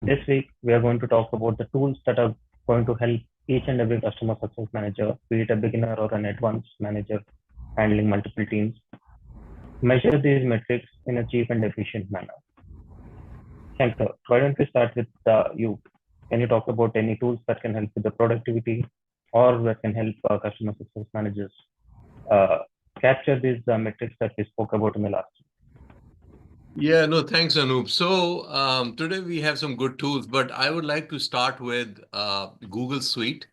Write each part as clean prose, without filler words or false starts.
This week, we are going to talk about the tools that are going to help each and every customer success manager, be it a beginner or an advanced manager handling multiple teams, measure these metrics in a cheap and efficient manner. Shankar, why don't we start with you? Can you talk about any tools that can help with the productivity or that can help customer success managers uh, capture these metrics that we spoke about in the last? Yeah, no, thanks, Anup. So today we have some good tools, but I would like to start with Google Suite.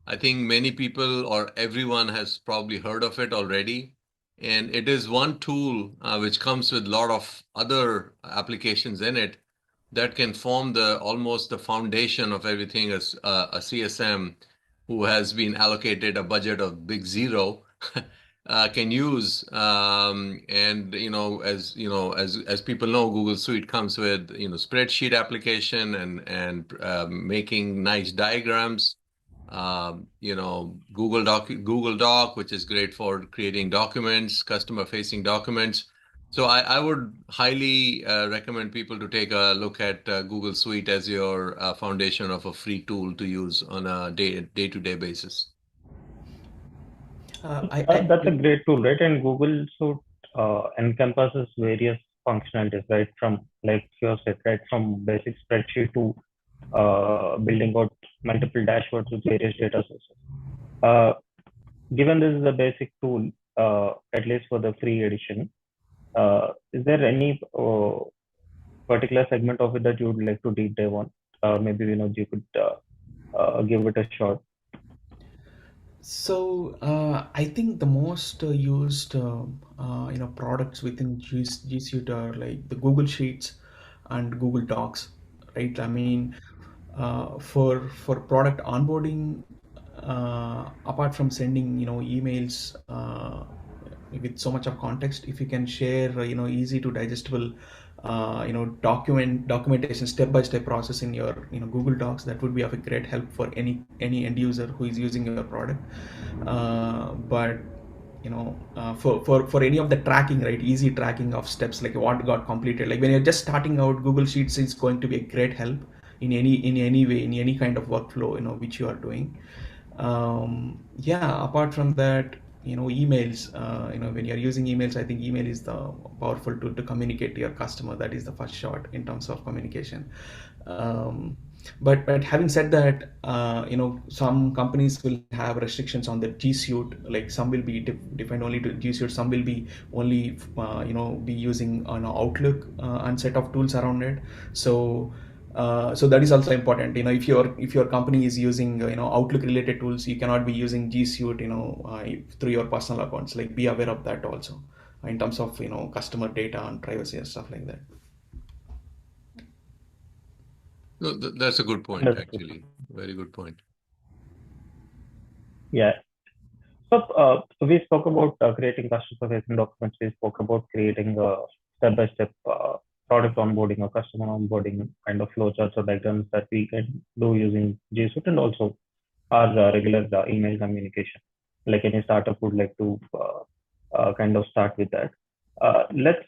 I think many people or everyone has probably heard of it already. And it is one tool which comes with a lot of other applications in it that can form the almost the foundation of everything as a CSM who has been allocated a budget of big zero can use. And as people know, Google Suite comes with spreadsheet application and making nice diagrams. Google Doc, which is great for creating documents, customer facing documents. So I would highly recommend people to take a look at Google Suite as your foundation of a free tool to use on a day-to-day basis. That's a great tool, right? And Google Suite encompasses various functionalities, right? From like you said, right, from basic spreadsheet to building out multiple dashboards with various data sources. Uh, Given this is a basic tool, at least for the free edition, is there any particular segment of it that you would like to deep dive on? Maybe you could give it a shot. I think the most used products within G Suite are like the Google Sheets and Google Docs, right? I mean, for product onboarding, apart from sending emails with so much of context, if you can share easy to digestible documentation, step by step process in your Google Docs, that would be of a great help for any end user who is using your product. But for any of the tracking, right, easy tracking of steps, like what got completed, like when you're just starting out, Google Sheets is going to be a great help in any way, in any kind of workflow which you are doing. Yeah, apart from that, emails, when you're using emails, I think email is the powerful tool to communicate to your customer. That is the first shot in terms of communication. But having said that, some companies will have restrictions on the G Suite. Like some will be defined only to G Suite, some will be only be using an Outlook and set of tools around it. So that is also important. If your company is using Outlook related tools, you cannot be using G Suite through your personal accounts. Like, be aware of that also, in terms of customer data and privacy and stuff like that. No, that's a good point, Understood. actually. Very good point. Yeah. So we spoke about creating customer facing documents. We spoke about creating step-by-step product onboarding or customer onboarding kind of flowcharts or diagrams that we can do using G Suite, and also our regular email communication. Like any startup would like to kind of start with that. Let's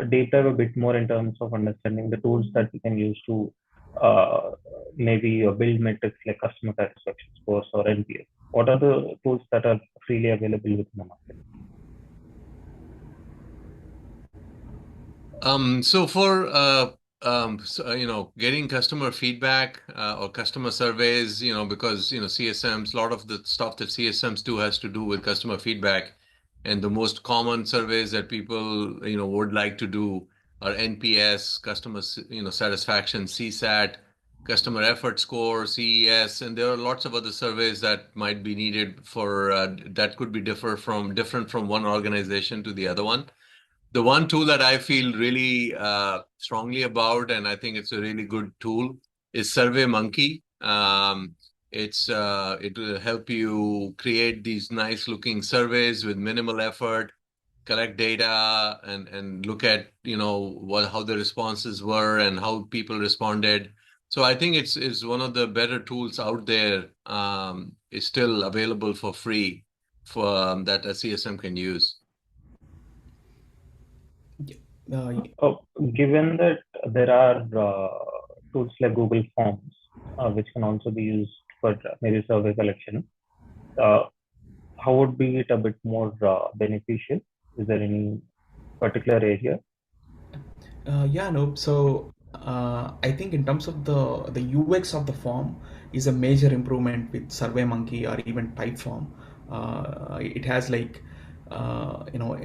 deep dive a bit more in terms of understanding the tools that we can use to uh, maybe build metrics like customer satisfaction scores or NPS. What are the tools that are freely available within the market? So for getting customer feedback or customer surveys, because CSMs, a lot of the stuff that CSMs do has to do with customer feedback, and the most common surveys that people would like to do are NPS, satisfaction, CSAT, customer effort score, CES, and there are lots of other surveys that might be needed for that could be different from one organization to the other one. The one tool that I feel really strongly about, and I think it's a really good tool, is SurveyMonkey. It will help you create these nice looking surveys with minimal effort, collect data, and look at how the responses were and how people responded. So I think it's one of the better tools out there. Is still available for free for that a CSM can use. Uh, Uh, Given that there are tools like Google Forms, which can also be used for maybe survey collection. Uh, how would be it a bit more beneficial? Is there any particular area? Yeah, no. So I think in terms of the UX of the form is a major improvement with SurveyMonkey or even Typeform. It has like you know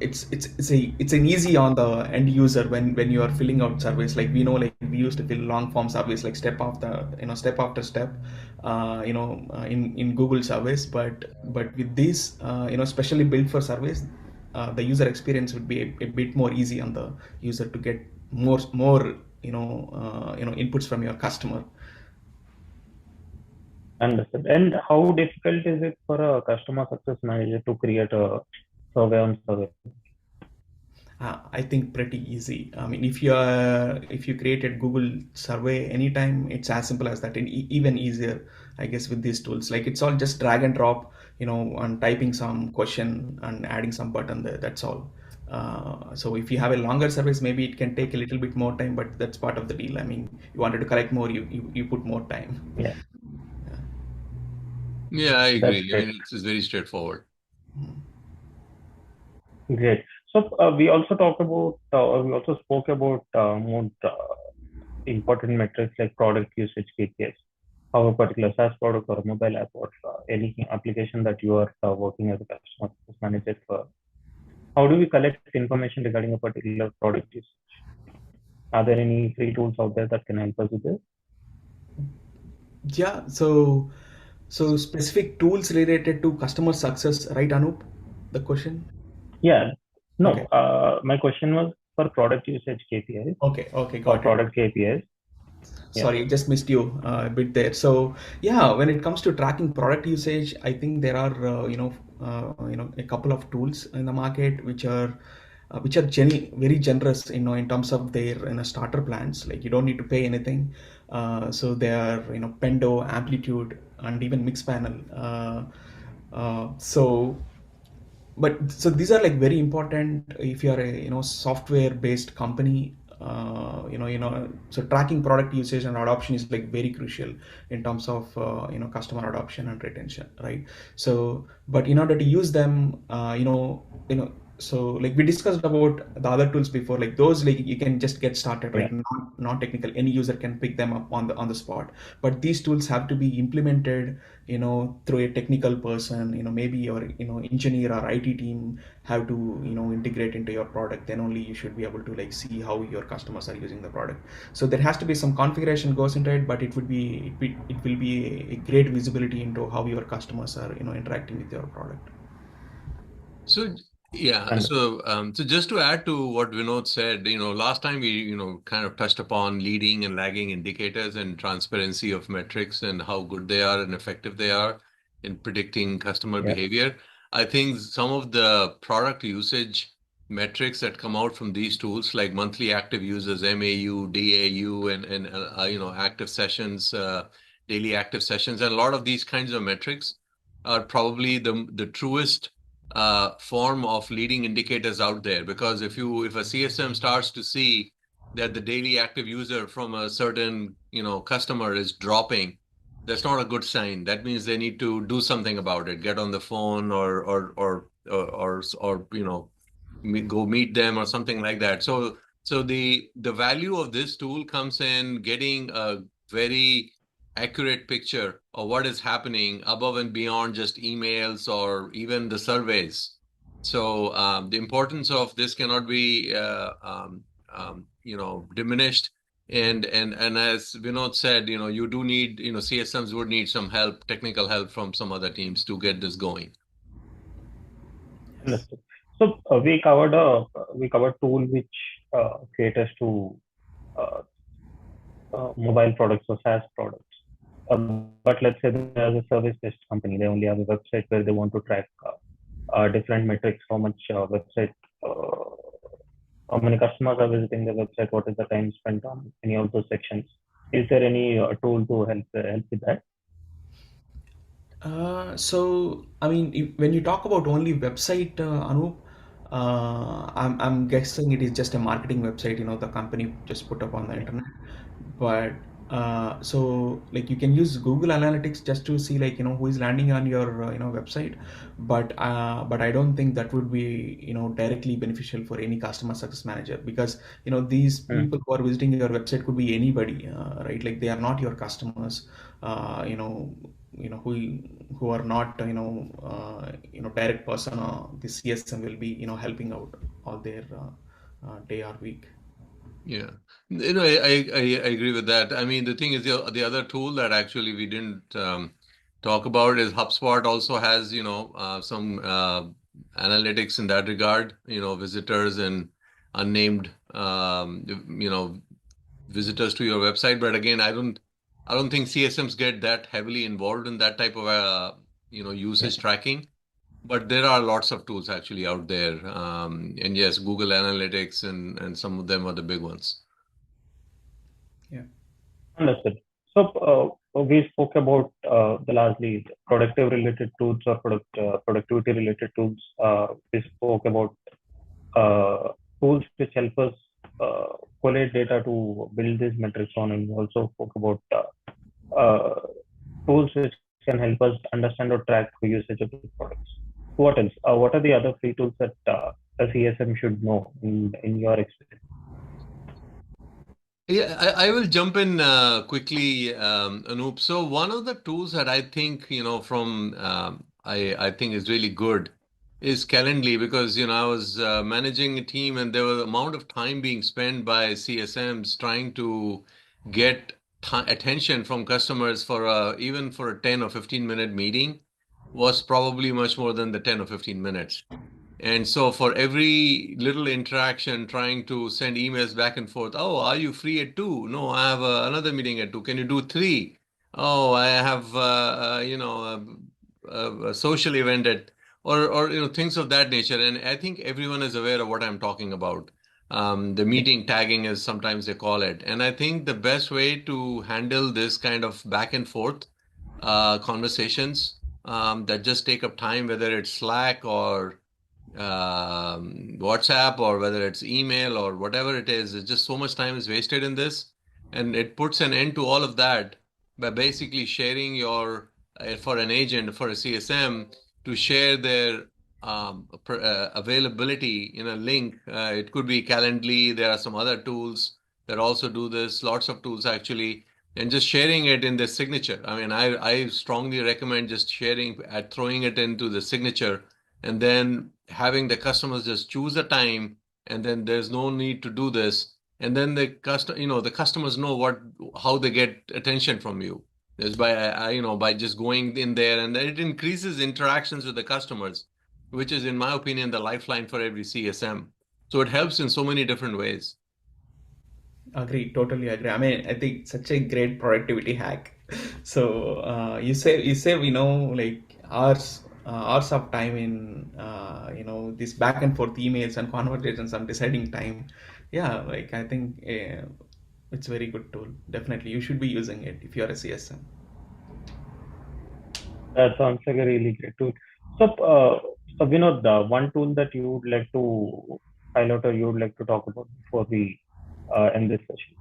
it's an easy on the end user when you are filling out surveys. Like we know, like we used to fill long form surveys like step after step in Google surveys, but with this especially built for surveys, the user experience would be a bit more easy on the user to get more inputs from your customer. Understood. And how difficult is it for a customer success manager to create a survey on survey? I think pretty easy. I mean, if you created Google survey anytime, it's as simple as that, and even easier, I guess, with these tools. Like it's all just drag and drop, and typing some question and adding some button there. That's all. So if you have a longer service, maybe it can take a little bit more time, but that's part of the deal. I mean, you wanted to collect more, you put more time. Yeah, Yeah, I that's agree. I great. mean, it's very straightforward. Great. So we also spoke about more important metrics like product usage KPIs. How a particular SaaS product or a mobile app or any application that you are working as a customer success manager for. How do we collect information regarding a particular product usage? Are there any free tools out there that can help us with this? Yeah. So specific tools related to customer success, right, Anup? The question. Yeah. No, Okay. my question was for product usage KPIs Okay, or got it. product KPIs. Yeah. Sorry, just missed you a bit there. So yeah, when it comes to tracking product usage, I think there are a couple of tools in the market which are very generous, in terms of their starter plans. Like you don't need to pay anything. So they are Pendo, Amplitude, and even Mixpanel. So these are like very important if you are a software based company. So tracking product usage and adoption is like very crucial in terms of customer adoption and retention, right? So but in order to use them, so like we discussed about the other tools before, like those, like you can just get started, Yeah. right? Not technical, any user can pick them up on the spot. But these tools have to be implemented through a technical person, maybe your engineer or IT team have to integrate into your product. Then only you should be able to like see how your customers are using the product. So there has to be some configuration goes into it, but it will be a great visibility into how your customers are interacting with your product. So yeah, Understood. so just to add to what Vinod said, last time we kind of touched upon leading and lagging indicators and transparency of metrics and how good they are and effective they are in predicting customer Yeah. behavior. I think some of the product usage metrics that come out from these tools, like monthly active users, MAU, DAU, and active sessions, daily active sessions, and a lot of these kinds of metrics are probably the truest form of leading indicators out there. Because if a CSM starts to see that the daily active user from a certain customer is dropping, that's not a good sign. That means they need to do something about it. Get on the phone or go meet them or something like that. So the value of this tool comes in getting a very accurate picture of what is happening above and beyond just emails or even the surveys. So the importance of this cannot be diminished. And as Vinod said, you do need, CSMs would need some help, technical help from some other teams to get this going. Understood. So we covered tool which caters to uh, mobile products or SaaS products. But let's say there's a service-based company. They only have a website where they want to track different metrics, how much how many customers are visiting the website, what is the time spent on any of those sections. Is there any tool to help with that? So I mean, when you talk about only website, Anup, I'm guessing it is just a marketing website, the company just put up on the internet. but so like you can use Google Analytics just to see like who is landing on your website, but I don't think that would be directly beneficial for any customer success manager, because these Mm. people who are visiting your website could be anybody, right? Like they are not your customers, who are not direct person. The CSM will be helping out all their day or week. Yeah. I agree with that. I mean, the thing is, the other tool that actually we didn't talk about is HubSpot also has, some analytics in that regard, visitors and unnamed, visitors to your website. But again, I don't think CSMs get that heavily involved in that type of, Yeah. usage tracking. But there are lots of tools actually out there. And yes, Google Analytics and some of them are the big ones. Yeah. Understood. So, we spoke about the largely productive related tools or productivity related tools. We spoke about tools which help us uh, collate data to build these metrics on, and we also spoke about tools which can help us understand or track the usage of these products. What else? What are the other free tools that a CSM should know in your experience? Yeah, I will jump in quickly, Anup. So one of the tools that I think, from I think is really good is Calendly, because I was managing a team and there was amount of time being spent by CSMs trying to get attention from customers for even for a 10 or 15-minute meeting was probably much more than the 10 or 15 minutes. And so for every little interaction, trying to send emails back and forth. Oh, are you free at 2? No, I have another meeting at 2. Can you do 3? Oh, I have, a social event at, or, things of that nature. And I think everyone is aware of what I'm talking about. The Yeah. meeting tagging is sometimes they call it. And I think the best way to handle this kind of back and forth conversations that just take up time, whether it's Slack or WhatsApp, or whether it's email or whatever it is, it's just so much time is wasted in this. And it puts an end to all of that by basically sharing for an agent, for a CSM, to share their availability in a link. It could be Calendly. There are some other tools that also do this, lots of tools actually, and just sharing it in the signature. I mean, I strongly recommend just throwing it into the signature, and then having the customers just choose a time, and then there's no need to do this. And then the customers know how they get attention from you is by just going in there, and then it increases interactions with the customers, which is, in my opinion, the lifeline for every CSM. So it helps in so many different ways. Agree, totally agree. I mean, I think such a great productivity hack. So you save like hours of time in this back and forth emails and conversations and deciding time. Yeah, like I think it's a very good tool. Definitely, you should be using it if you're a CSM. That sounds like a really great tool. So, the one tool that you would like to highlight or you would like to talk about before we end this session?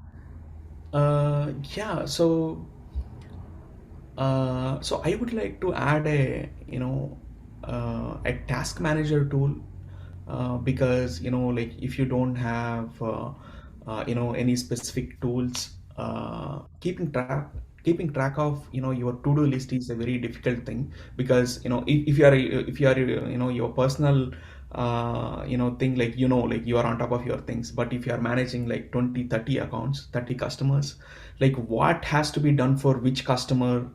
Yeah, so I would like to add a task manager tool, because like if you don't have any specific tools, keeping track of your to-do list is a very difficult thing, because if you are your personal thing, like like you are on top of your things, but if you are managing like 20, 30 accounts, 30 customers, like what has to be done for which customer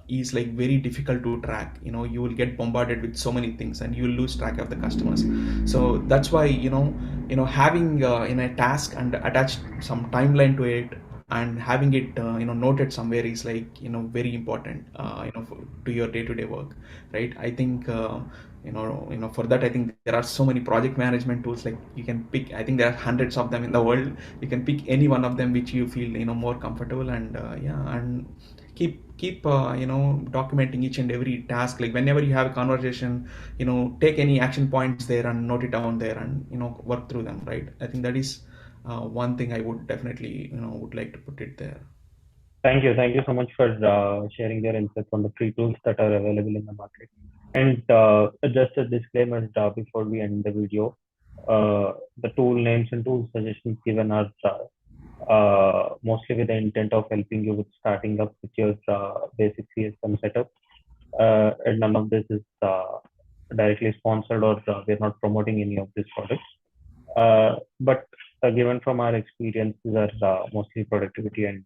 is like very difficult to track. You will get bombarded with so many things and you will lose track of the customers. So that's why having in a task and attach some timeline to it, and having it noted somewhere is like very important to your day-to-day work, right? I think for that, I think there are so many project management tools. Like you can pick, I think there are hundreds of them in the world. You can pick any one of them which you feel more comfortable, and yeah, and keep documenting each and every task. Like whenever you have a conversation, take any action points there and note it down there, and work through them, right? I think that is one thing I would definitely would like to put it there. Thank you so much for sharing your insights on the free tools that are available in the market. And just a disclaimer before we end the video, the tool names and tool suggestions given are mostly with the intent of helping you with starting up with your basic CSM setup. And none of this is directly sponsored, or we're not promoting any of these products. But given from our experience, these are mostly productivity and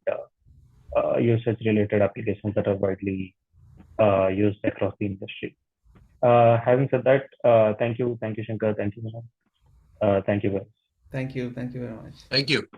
usage related applications that are widely used across the industry. Having said that, thank you, Shankar, thank you, Manoj. Thank you, guys. Thank you very much. Thank you.